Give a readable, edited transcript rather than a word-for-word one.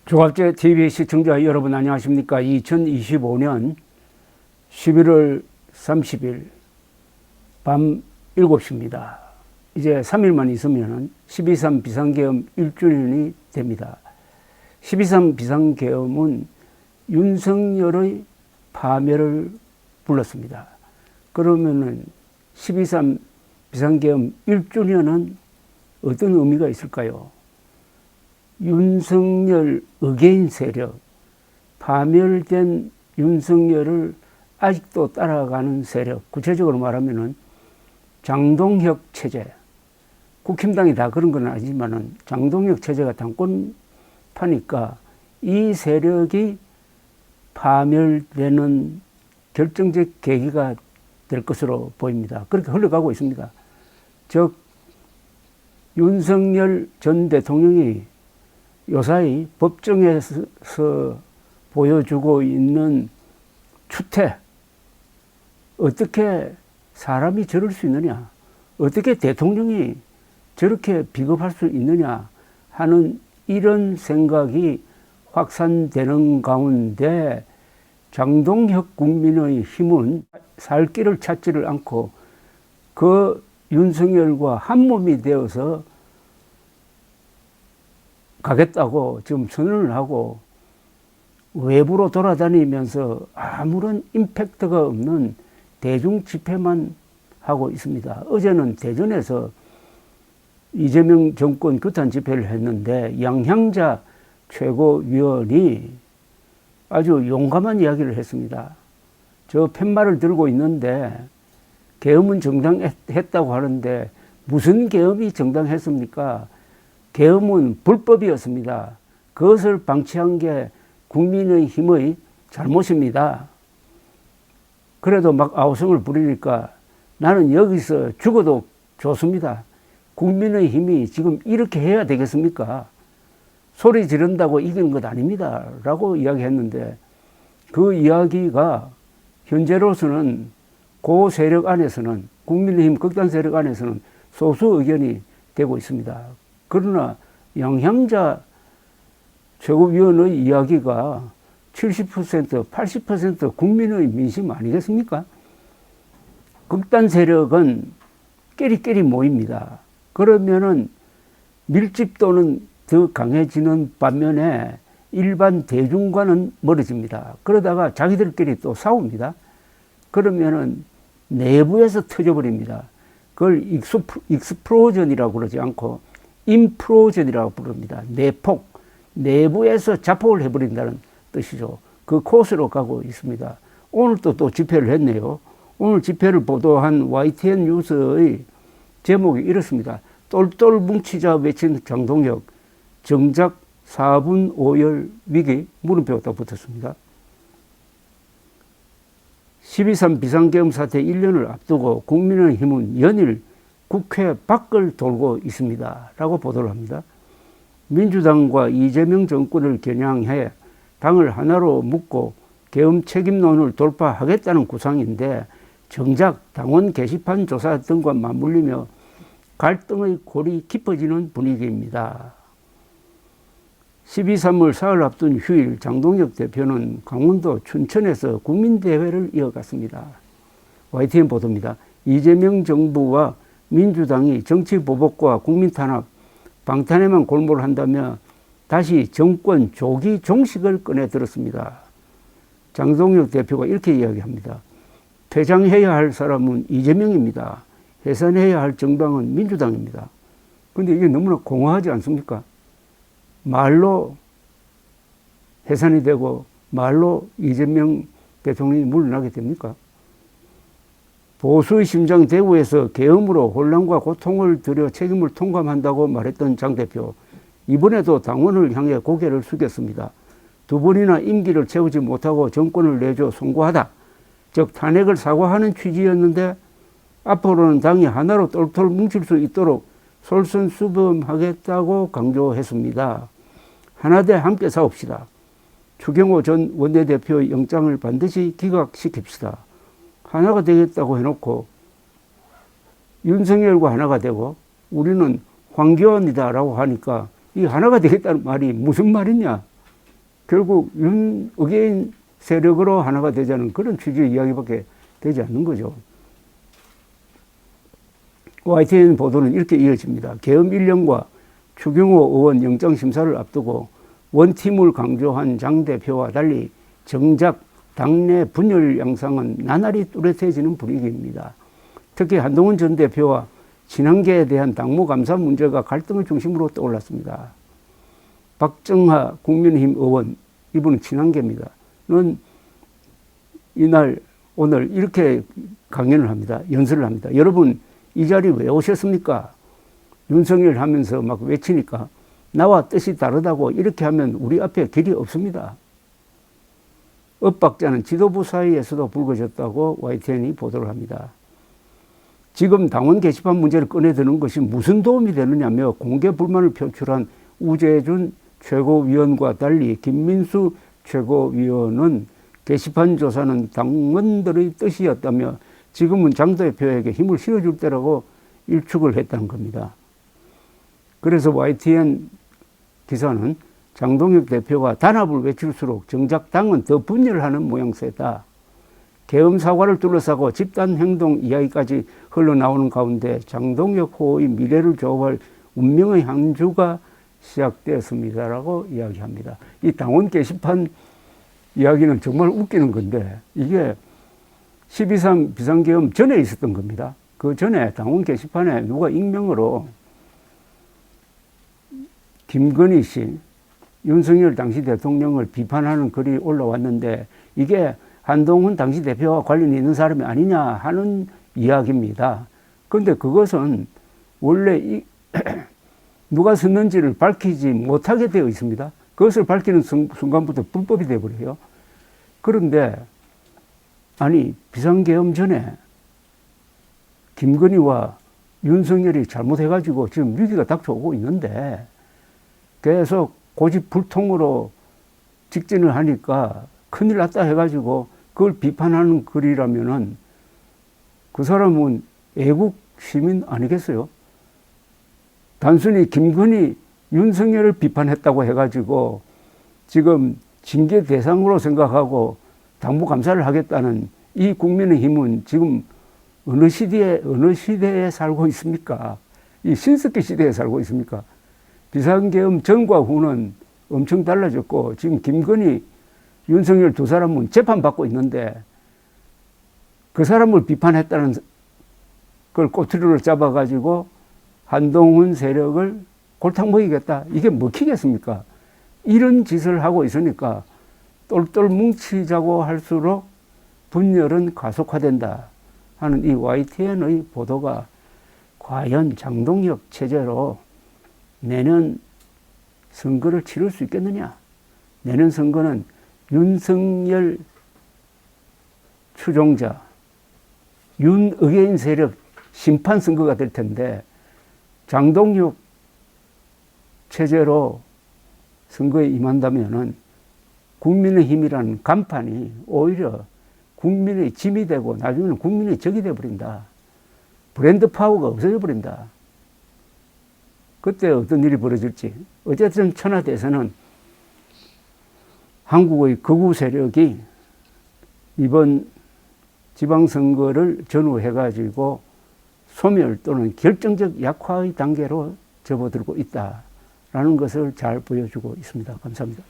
조갑제 TV 시청자 여러분 안녕하십니까. 2025년 11월 30일 밤 7시입니다. 이제 3일만 있으면 12.3 비상계엄 1주년이 됩니다. 12.3 비상계엄은 윤석열의 파멸을 불렀습니다. 그러면은 12.3 비상계엄 1주년은 어떤 의미가 있을까요? 윤석열 의계인 세력, 파멸된 윤석열을 아직도 따라가는 세력, 구체적으로 말하면은 장동혁 체제, 국힘당이 다 그런 건 아니지만은 장동혁 체제가 당권파니까 이 세력이 파멸되는 결정적 계기가 될 것으로 보입니다. 그렇게 흘러가고 있습니다. 즉 윤석열 전 대통령이 요사이 법정에서 보여주고 있는 추태, 어떻게 사람이 저럴 수 있느냐, 어떻게 대통령이 저렇게 비겁할 수 있느냐 하는 이런 생각이 확산되는 가운데 장동혁 국민의 힘은 살 길을 찾지를 않고 그 윤석열과 한 몸이 되어서 가겠다고 지금 선언을 하고 외부로 돌아다니면서 아무런 임팩트가 없는 대중 집회만 하고 있습니다. 어제는 대전에서 이재명 정권 규탄 집회를 했는데 양향자 최고위원이 아주 용감한 이야기를 했습니다. 저 팻말을 들고 있는데 계엄은 정당했다고 하는데 무슨 계엄이 정당했습니까? 계엄은 불법이었습니다. 그것을 방치한 게 국민의힘의 잘못입니다. 그래도 막 아우성을 부리니까 나는 여기서 죽어도 좋습니다. 국민의힘이 지금 이렇게 해야 되겠습니까? 소리 지른다고 이기는 것 아닙니다. 라고 이야기했는데 그 이야기가 현재로서는 그 세력 안에서는 국민의힘 극단 세력 안에서는 소수 의견이 되고 있습니다. 그러나 양향자 최고위원의 이야기가 70%, 80% 국민의 민심 아니겠습니까? 극단 세력은 끼리끼리 모입니다. 그러면은 밀집도는 더 강해지는 반면에 일반 대중과는 멀어집니다. 그러다가 자기들끼리 또 싸웁니다. 그러면은 내부에서 터져버립니다. 그걸 익스플로전이라고 그러지 않고 임플로전이라고 부릅니다. 내폭, 내부에서 자폭을 해버린다는 뜻이죠. 그 코스로 가고 있습니다. 오늘 또 집회를 했네요. 오늘 집회를 보도한 YTN 뉴스의 제목이 이렇습니다. 똘똘 뭉치자 외친 장동혁, 정작 4분 5열 위기, 물음표가 딱 붙었습니다. 12.3 비상계엄 사태 1년을 앞두고 국민의힘은 연일 국회 밖을 돌고 있습니다. 라고 보도를 합니다. 민주당과 이재명 정권을 겨냥해 당을 하나로 묶고 계엄 책임론을 돌파하겠다는 구상인데 정작 당원 게시판 조사 등과 맞물리며 갈등의 골이 깊어지는 분위기입니다. 12.3을 사흘 앞둔 휴일 장동혁 대표는 강원도 춘천에서 국민대회를 이어갔습니다. YTN 보도입니다. 이재명 정부와 민주당이 정치보복과 국민탄압, 방탄에만 골몰을 한다며 다시 정권 조기 종식을 꺼내들었습니다. 장동혁 대표가 이렇게 이야기합니다. 퇴장해야 할 사람은 이재명입니다. 해산해야 할 정당은 민주당입니다. 그런데 이게 너무나 공허하지 않습니까? 말로 해산이 되고 말로 이재명 대통령이 물러나게 됩니까? 보수의 심장 대구에서 계엄으로 혼란과 고통을 들여 책임을 통감한다고 말했던 장 대표, 이번에도 당원을 향해 고개를 숙였습니다. 두 번이나 임기를 채우지 못하고 정권을 내줘 송구하다, 즉 탄핵을 사과하는 취지였는데 앞으로는 당이 하나로 똘똘 뭉칠 수 있도록 솔선수범하겠다고 강조했습니다. 하나돼 함께 싸웁시다. 추경호 전 원내대표의 영장을 반드시 기각시킵시다. 하나가 되겠다고 해놓고 윤석열과 하나가 되고 우리는 황교안이다라고 하니까 이 하나가 되겠다는 말이 무슨 말이냐? 결국 윤의계인 세력으로 하나가 되자는 그런 취지의 이야기밖에 되지 않는 거죠. YTN 보도는 이렇게 이어집니다. 계엄 1년과 추경호 의원 영장심사를 앞두고 원팀을 강조한 장 대표와 달리 정작 당내 분열 양상은 나날이 뚜렷해지는 분위기입니다. 특히 한동훈 전 대표와 친한계에 대한 당무 감사 문제가 갈등의 중심으로 떠올랐습니다. 박정하 국민의힘 의원, 이분은 친한계입니다. 는 이날 오늘 이렇게 강연을 합니다. 연설을 합니다. 여러분 이 자리 왜 오셨습니까? 윤석열 하면서 막 외치니까 나와 뜻이 다르다고 이렇게 하면 우리 앞에 길이 없습니다. 엇박자는 지도부 사이에서도 불거졌다고 YTN이 보도를 합니다. 지금 당원 게시판 문제를 꺼내드는 것이 무슨 도움이 되느냐며 공개 불만을 표출한 우재준 최고위원과 달리 김민수 최고위원은 게시판 조사는 당원들의 뜻이었다며 지금은 장 대표에게 힘을 실어줄 때라고 일축을 했다는 겁니다. 그래서 YTN 기사는 장동혁 대표가 단합을 외칠수록 정작 당은 더 분열하는 모양새다. 계엄 사과를 둘러싸고 집단 행동 이야기까지 흘러나오는 가운데 장동혁 호의 미래를 조업할 운명의 한 주가 시작되었습니다라고 이야기합니다. 이 당원 게시판 이야기는 정말 웃기는 건데 이게 12.3 비상계엄 전에 있었던 겁니다. 그 전에 당원 게시판에 누가 익명으로 김건희 씨, 윤석열 당시 대통령을 비판하는 글이 올라왔는데 이게 한동훈 당시 대표와 관련이 있는 사람이 아니냐 하는 이야기입니다. 그런데 그것은 원래 누가 썼는지를 밝히지 못하게 되어 있습니다. 그것을 밝히는 순간부터 불법이 되어버려요. 그런데 아니 비상계엄 전에 김건희와 윤석열이 잘못해가지고 지금 위기가 닥쳐오고 있는데 계속 고집불통으로 직진을 하니까 큰일 났다 해가지고 그걸 비판하는 글이라면은 그 사람은 애국 시민 아니겠어요? 단순히 김건희, 윤석열을 비판했다고 해가지고 지금 징계 대상으로 생각하고 당부 감사를 하겠다는 이 국민의힘은 지금 어느 시대에 살고 있습니까? 이 신석기 시대에 살고 있습니까? 비상계엄 전과 후는 엄청 달라졌고 지금 김건희, 윤석열 두 사람은 재판받고 있는데 그 사람을 비판했다는 걸 꼬투리로 잡아가지고 한동훈 세력을 골탕 먹이겠다. 이게 먹히겠습니까? 이런 짓을 하고 있으니까 똘똘 뭉치자고 할수록 분열은 가속화된다 하는 이 YTN의 보도가 과연 장동혁 체제로 내년 선거를 치를 수 있겠느냐? 내년 선거는 윤석열 추종자, 윤의계인 세력 심판 선거가 될 텐데 장동혁 체제로 선거에 임한다면은 국민의힘이라는 간판이 오히려 국민의 짐이 되고 나중에는 국민의 적이 되어버린다. 브랜드 파워가 없어져 버린다. 그때 어떤 일이 벌어질지. 어쨌든 천하대에서는 한국의 극우 세력이 이번 지방선거를 전후해가지고 소멸 또는 결정적 약화의 단계로 접어들고 있다라는 것을 잘 보여주고 있습니다. 감사합니다.